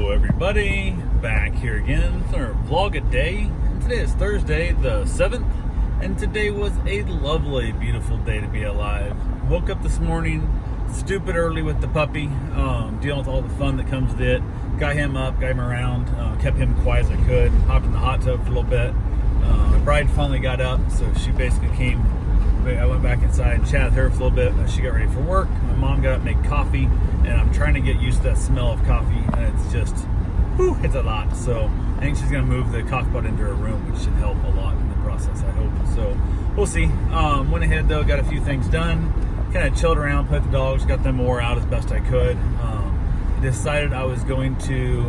Hello everybody, back here again for our Vlog-A-Day. Today is Thursday the 7th, and today was a lovely, beautiful day to be alive. Woke up this morning, stupid early with the puppy, dealing with all the fun that comes with it. Got him up, got him around, kept him quiet as I could, hopped in the hot tub for a little bit. My bride finally got up, so she basically came. I went back inside and chatted with her for a little bit. She got ready for work. My mom got up, made coffee, and I'm trying to get used to that smell of coffee, and it's just, whew, it's a lot. So I think she's gonna move the coffee pot into her room, which should help a lot in the process, I hope. So we'll see. Went ahead though, got a few things done, kind of chilled around, played with the dogs, got them wore out as best I could. Decided I was going to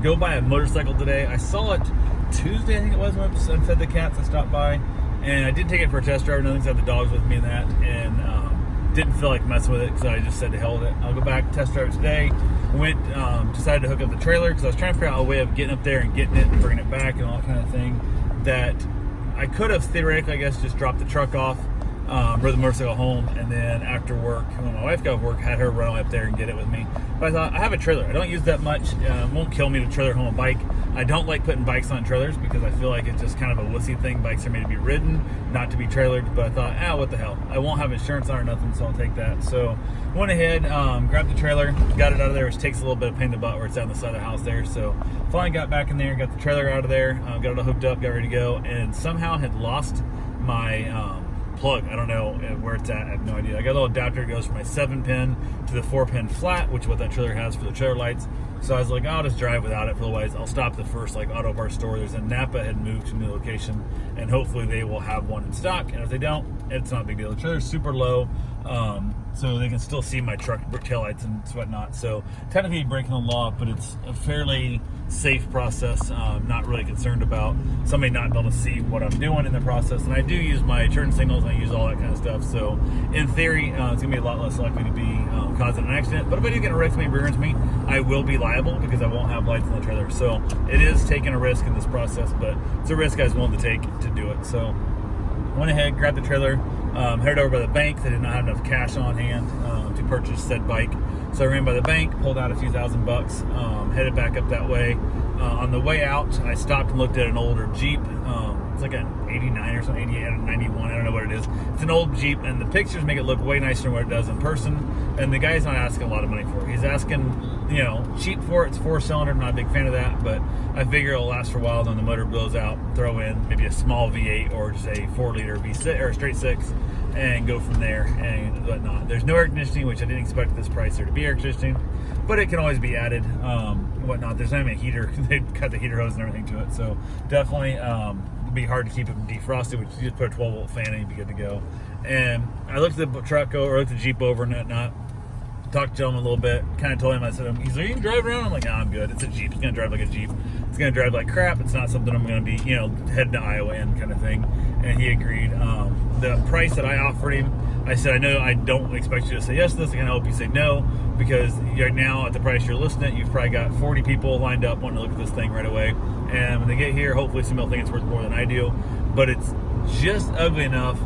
go buy a motorcycle today. I saw it Tuesday, I think it was, when I fed the cats. I stopped by. And I did take it for a test drive. Nothing's had the dogs with me in that, and didn't feel like messing with it, so I just said to hell with it. I'll go back, test drive it today. Went, decided to hook up the trailer because I was trying to figure out a way of getting up there and getting it and bringing it back and all that kind of thing. That I could have theoretically, I guess, just dropped the truck off, rode the motorcycle home, and then after work, when my wife got off work, had her run up there and get it with me. But I thought, I have a trailer. I don't use that much. It won't kill me to trailer home a bike. I don't like putting bikes on trailers because I feel like it's just kind of a wussy thing. Bikes are made to be ridden, not to be trailered. But I thought, what the hell? I won't have insurance on or nothing, so I'll take that. So went ahead, grabbed the trailer, got it out of there, which takes a little bit of pain in the butt where it's on the side of the house there. So finally got back in there, got the trailer out of there, got it all hooked up, got ready to go, and somehow had lost my plug. I don't know where it's at. I have no idea. I got a little adapter that goes from my 7-pin to the 4-pin flat, which is what that trailer has for the trailer lights. So I was like, I'll just drive without it for a while. I'll stop the first auto parts store. There's a Napa had moved to a new location, and hopefully they will have one in stock. And if they don't, it's not a big deal. The trailer's super low, so they can still see my truck taillights and whatnot. So technically breaking the law, but it's a fairly safe process. Not really concerned about somebody not being able to see what I'm doing in the process. And I do use my turn signals, and I use all that kind of stuff. So in theory, it's gonna be a lot less likely to be causing an accident. But if I do get a wreck, somebody rears me, I will be liable because I won't have lights on the trailer. So it is taking a risk in this process, but it's a risk I was willing to take to do it. So went ahead, grabbed the trailer, headed over by the bank. They did not have enough cash on hand to purchase said bike. So I ran by the bank, pulled out a few $1,000, headed back up that way. On the way out, I stopped and looked at an older Jeep. It's like an 89 or something, 88 or 91, I don't know what it is. It's an old Jeep, and the pictures make it look way nicer than what it does in person. And the guy's not asking a lot of money for it. He's asking, cheap for it. It's 4-cylinder. I'm not a big fan of that, but I figure it'll last for a while. Then the motor blows out, throw in maybe a small V8 or just a 4-liter V6 or a straight 6, and go from there and whatnot. There's no air conditioning, which I didn't expect at this price there to be air conditioning, but it can always be added. Whatnot. There's not even a heater. They cut the heater hose and everything to it, so definitely it'd be hard to keep it defrosted. Which you just put a 12-volt fan and you'd be good to go. And I looked at the truck over, or looked at the Jeep over and whatnot. Talked to him a little bit. Kind of told him, I said, he's like, "You can drive around?" I'm like, "Nah, I'm good. It's a Jeep. It's gonna drive like a Jeep. It's gonna drive like crap. It's not something I'm gonna be, heading to Iowa in kind of thing." And he agreed. The price that I offered him, I said, "I know I don't expect you to say yes to this. I kind of hope you say no, because right now at the price you're listing it, you've probably got 40 people lined up wanting to look at this thing right away. And when they get here, hopefully somebody will think it's worth more than I do. But it's just ugly enough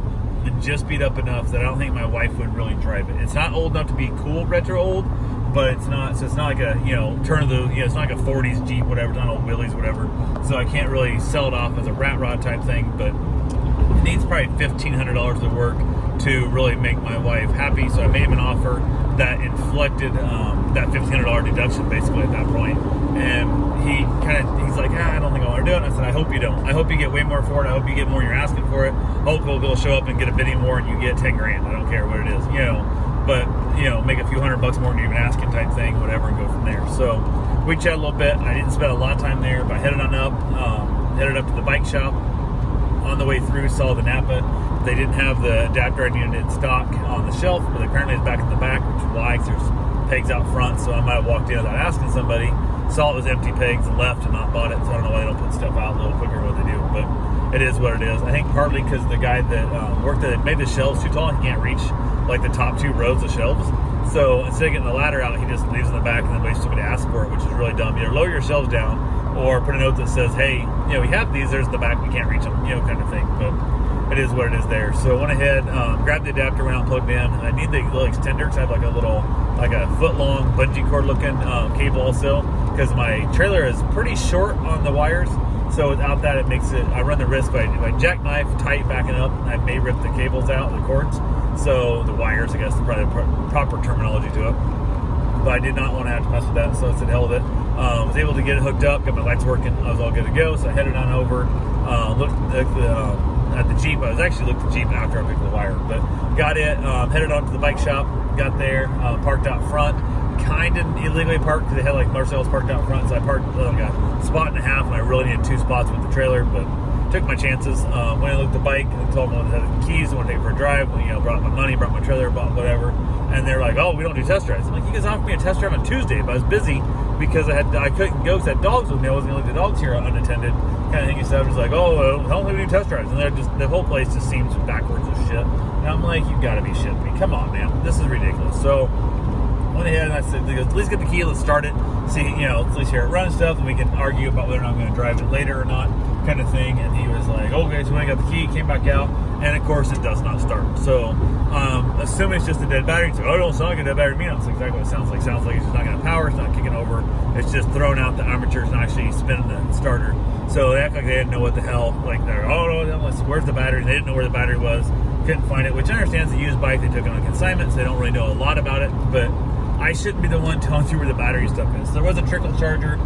and just beat up enough that I don't think my wife would really drive it. It's not old enough to be cool retro old, but it's not. So it's not like a turn of the it's not like a 40s Jeep, whatever. It's not old Willys, whatever. So I can't really sell it off as a rat rod type thing, but it needs probably $1,500 of work to really make my wife happy. So I made him an offer that inflected that $1,500 deduction basically at that point. And he's like, I don't think I want to do it. And I said, I hope you don't. I hope you get way more for it. I hope you get more you're asking for it. Hope we'll be able to show up and get a bidding more and you get 10 grand. I don't care what it is, but make a few $100 more than you're even asking type thing, whatever, and go from there. So we chatted a little bit. I didn't spend a lot of time there, but headed on up, headed up to the bike shop. On the way through, saw the Napa. They didn't have the adapter I needed in stock on the shelf, but apparently it's back in the back, which is why, because there's pegs out front. So I might have walked in without asking somebody, saw it was empty pegs and left and not bought it. So I don't know why they don't put stuff out a little quicker than what they do, but it is what it is. I think partly because the guy that worked at it made the shelves too tall. He can't reach like the top 2 rows of shelves. So instead of getting the ladder out, he just leaves in the back and then waits for somebody to ask for it, which is really dumb. Either lower your shelves down or put a note that says, hey, we have these, there's the back, we can't reach them, kind of thing. But it is what it is there. So I went ahead, grabbed the adapter, went out and plugged in. I need the little extender because I have like a foot long bungee cord looking cable also. because my trailer is pretty short on the wires. So without that, it makes it, I run the risk if I jackknife tight backing up, I may rip the cables out, the cords. So the wires, I guess, is probably the proper terminology to it. But I did not want to have to mess with that, so I said hell with it. Was able to get it hooked up, got my lights working, I was all good to go. So I headed on over, looked at the Jeep. I was actually looked at the Jeep after I picked the wire, but got it, headed on to the bike shop, got there, parked out front. Kind of illegally parked because they had like Marcel's parked out front, so I parked like a spot and a half, and I really needed 2 spots with the trailer, but took my chances. When I looked at the bike, I told them I had the keys, I want to take it for a drive. Brought my money, brought my trailer, bought whatever, and they're like, "Oh, we don't do test drives." I'm like, "You guys offered me a test drive on Tuesday, but I was busy because I couldn't go because I had dogs with me. I wasn't gonna leave the dogs here unattended, kind of thing." And stuff. It's like, "Oh, well, don't we do test drives?" And they're just, the whole place just seems backwards as shit. And I'm like, "You gotta be shitting me! Come on, man, this is ridiculous." So went ahead and I said, "At least get the key, let's start it, see, at least hear it run and stuff, and we can argue about whether or not I'm going to drive it later or not," kind of thing. And he was like, "Okay." So when I got the key, came back out, and of course it does not start. So assuming it's just a dead battery, it's like, "Oh, it don't sound like a dead battery to me." That's exactly what it sounds like. Sounds like it's just not going to power, it's not kicking over, it's just throwing out the armature, it's not actually spinning the starter. So they act like they didn't know what the hell, like they're, "Oh no, where's the battery?" They didn't know where the battery was, couldn't find it, which I understand is a used bike, they took it on consignment, so they don't really know a lot about it, but I shouldn't be the one telling you where the battery stuff is. So there was a trickle charger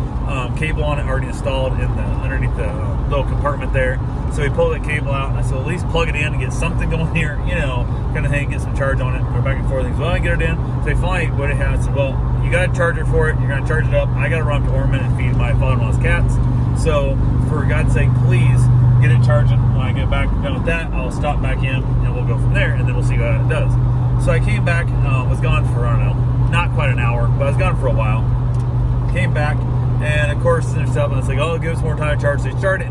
cable on it already installed in underneath the little compartment there. So we pulled that cable out, and I said, "At least plug it in and get something going here, kind of thing, get some charge on it." Go back and forth. Things. Well, I get it in. So they finally went ahead and said, "Well, you got to charge it for it. You're going to charge it up. I got to run to Ormond and feed my father-in-law's cats. So for God's sake, please get it charging. When I get back done with that, I'll stop back in and we'll go from there, and then we'll see what it does." So I came back, was gone for, I don't know, not quite an hour, but I was gone for a while. Came back, and of course, there's stuff, and it's like, "Oh, give us more time to charge." So it started,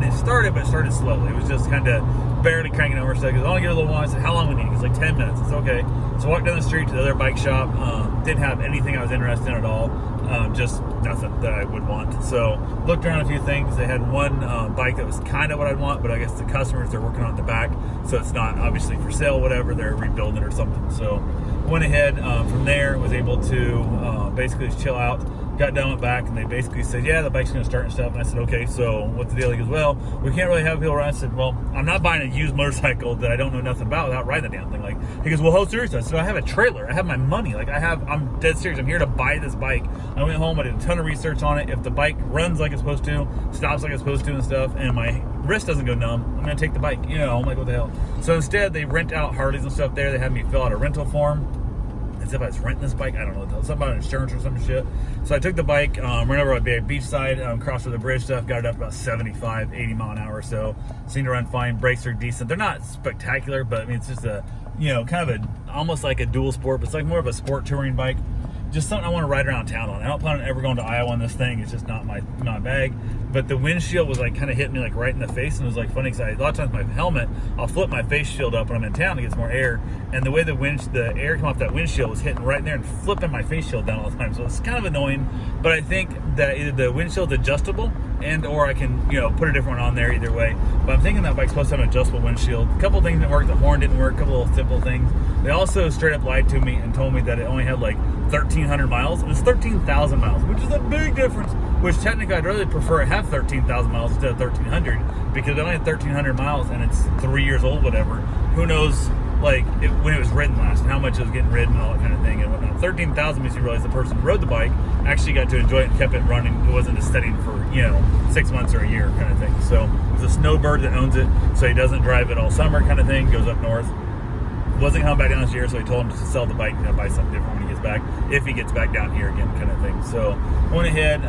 but it started slowly. It was just kind of barely cranking over. So I goes, "Oh, give it a little while." I said, "How long we need?" It's like 10 minutes. It's okay. So I walked down the street to the other bike shop. Didn't have anything I was interested in at all. Just nothing that I would want. So looked around a few things. They had one bike that was kind of what I'd want, but I guess the customers, they're working on the back, so it's not obviously for sale, whatever. They're rebuilding it or something. So went ahead from there, was able to basically just chill out. Got done, went back, and they basically said, "Yeah, the bike's going to start and stuff." And I said, "Okay, so what's the deal?" He goes, "Well, we can't really have people ride." I said, "Well, I'm not buying a used motorcycle that I don't know nothing about without riding the damn thing." He goes, "Well, how serious?" I said, "I have a trailer. I have my money. I'm dead serious. I'm here to buy this bike." I went home, I did a ton of research on it. If the bike runs like it's supposed to, stops like it's supposed to and stuff, and my wrist doesn't go numb, I'm going to take the bike. I'm like, what the hell? So instead, they rent out Harleys and stuff there. They had me fill out a rental form. As if I was renting this bike, I don't know, something about insurance or some shit. So I took the bike, ran over a beachside, crossed over the bridge stuff, got it up about 75, 80 mile an hour or so. Seemed to run fine. Brakes are decent. They're not spectacular, but I mean, it's just a, kind of almost like a dual sport, but it's like more of a sport touring bike. Just something I want to ride around town on. I don't plan on ever going to Iowa on this thing. It's just not my bag. But the windshield was like kind of hitting me like right in the face, and it was like funny because a lot of times my helmet, I'll flip my face shield up when I'm in town to get some more air, and the way the air come off that windshield was hitting right in there and flipping my face shield down all the time. So it's kind of annoying. But I think that either the windshield's adjustable or I can put a different one on there, either way. But I'm thinking that bike's supposed to have an adjustable windshield. A couple things didn't work. The horn didn't work. A couple of simple things. They also straight up lied to me and told me that it only had like 1,300 miles. It's 13,000 miles, which is a big difference. Which technically I'd really prefer to have 13,000 miles instead of 1,300, because it only had 1,300 miles and it's 3 years old, whatever. Who knows, when it was ridden last, and how much it was getting ridden and all that kind of thing and whatnot. 13,000 means you realize the person who rode the bike actually got to enjoy it and kept it running. It wasn't just sitting for 6 months or a year kind of thing. So it was a snowbird that owns it, so he doesn't drive it all summer kind of thing. Goes up north. Wasn't coming back down this year, so he told him to sell the bike and buy something different when he gets back, if he gets back down here again, kind of thing. So went ahead,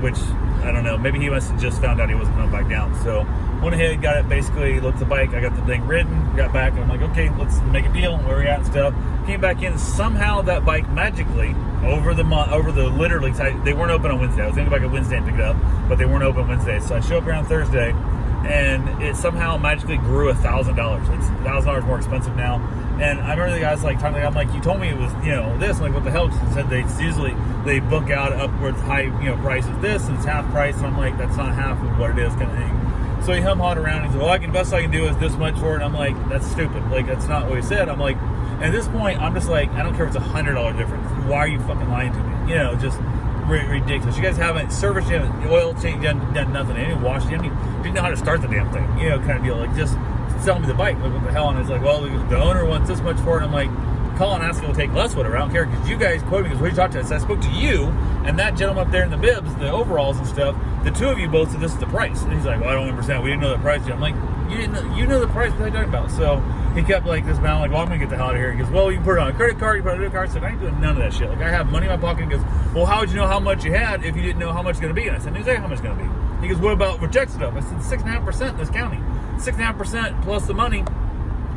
which I don't know, maybe he must have just found out he wasn't coming back down. So went ahead, got it, basically looked at the bike, I got the thing ridden, got back, I'm like, okay, let's make a deal, where we at and stuff. Came back in, somehow that bike magically over the literally, they weren't open on Wednesday. I was gonna go back on Wednesday and pick it up, but they weren't open Wednesday. So I show up around Thursday, and it somehow magically grew $1,000. It's $1,000 more expensive now. And I remember the guys I'm like, you told me it was, this. I'm like, what the hell? He said they book out upwards high, prices this, and it's half price. And I'm like, that's not half of what it is, kind of thing. So he hum-hawed around. He said, well, the best I can do is this much for it. And I'm like, that's stupid. That's not what he said. I'm like, at this point, I'm just like, I don't care if it's $100 difference. Why are you fucking lying to me? Just ridiculous. You guys haven't serviced, you haven't oil change, done nothing. You didn't wash it. You didn't know how to start the damn thing. You know, kind of deal. Like, just sell me the bike. Like, what the hell? And it's like, well, the owner wants this much for it. And I'm like, call and ask him to take less, whatever. I don't care, because you guys quoted me, because we talked to us. I spoke to you and that gentleman up there in the bibs, the overalls and stuff. The two of you both said this is the price. And he's like, well, I don't understand. We didn't know the price yet. I'm like, you know the price. What are you talking about? So he kept like this man, like, well, I'm gonna get the hell out of here. He goes, well, you can put it on a credit card, you put it on a debit card. I said, I ain't doing none of that shit. Like, I have money in my pocket. He goes, well, how would you know how much you had if you didn't know how much it's gonna be? And I said, exactly how much it's gonna be. He goes, what about reject stuff? I said, 6.5% in this county. 6.5% plus the money.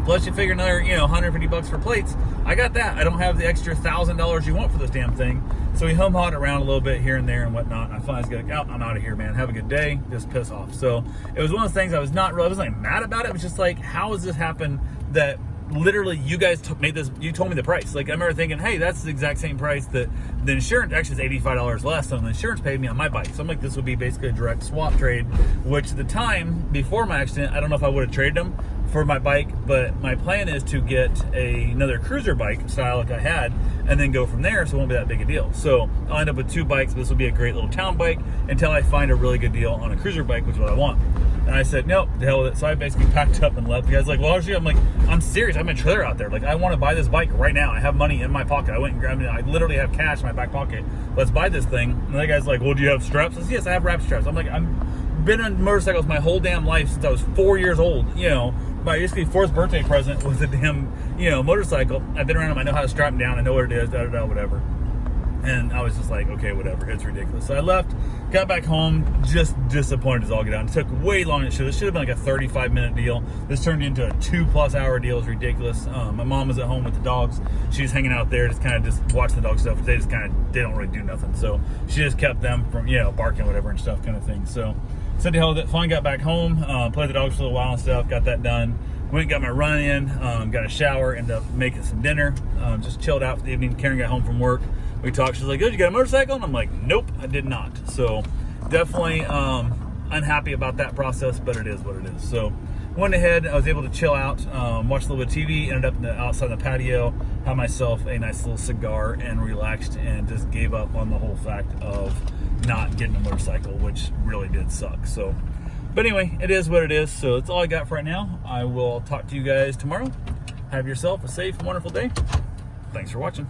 Plus you figure another, $150 for plates. I got that. I don't have the extra $1,000 you want for this damn thing. So we hum-hawed around a little bit here and there and whatnot. And I finally got out. I'm out of here, man. Have a good day. Just piss off. So it was one of those things I wasn't like mad about it. It was just like, how has this happened that literally you guys made this, you told me the price. Like, I remember thinking, hey, that's the exact same price that the insurance, actually is $85 less than the insurance paid me on my bike. So I'm like, this would be basically a direct swap trade, which at the time before my accident, I don't know if I would have traded them for my bike, but my plan is to get another cruiser bike style like I had and then go from there, so it won't be that big a deal. So I'll end up with two bikes. This will be a great little town bike until I find a really good deal on a cruiser bike, which is what I want. And I said, nope, the hell with it. So I basically packed up and left. The guy's like, well, I'm like, I'm serious. I have a trailer out there. Like, I want to buy this bike right now. I have money in my pocket. I went and grabbed it. I literally have cash in my back pocket. Let's buy this thing. And the guy's like, well, do you have straps? I said, yes, I have wrap straps. I'm like, I've been on motorcycles my whole damn life since I was 4 years old. My basically fourth birthday present was a damn, motorcycle. I've been around them. I know how to strap them down. I know what it is, whatever. And I was just like, okay, whatever. It's ridiculous. So I left, got back home, just disappointed as all get out. It took way longer than it should. This should have been like a 35-minute deal. This turned into a 2+ hour deal. It's ridiculous. My mom was at home with the dogs. She's hanging out there, just watching the dog stuff. They don't really do nothing. So she just kept them from, barking, whatever, and stuff kind of thing. So said the hell with it. Finally got back home, played the dogs for a little while and stuff, got that done. Went and got my run in, got a shower, ended up making some dinner, just chilled out for the evening. Karen got home from work. We talked. She's like, "Good, you got a motorcycle?" And I'm like, "Nope, I did not." So definitely unhappy about that process, but it is what it is. So went ahead. I was able to chill out, watch a little bit of TV, ended up outside the patio, had myself a nice little cigar, and relaxed, and just gave up on the whole fact of not getting a motorcycle, which really did suck. So, but anyway, it is what it is. So that's all I got for right now. I will talk to you guys tomorrow. Have yourself a safe, wonderful day. Thanks for watching.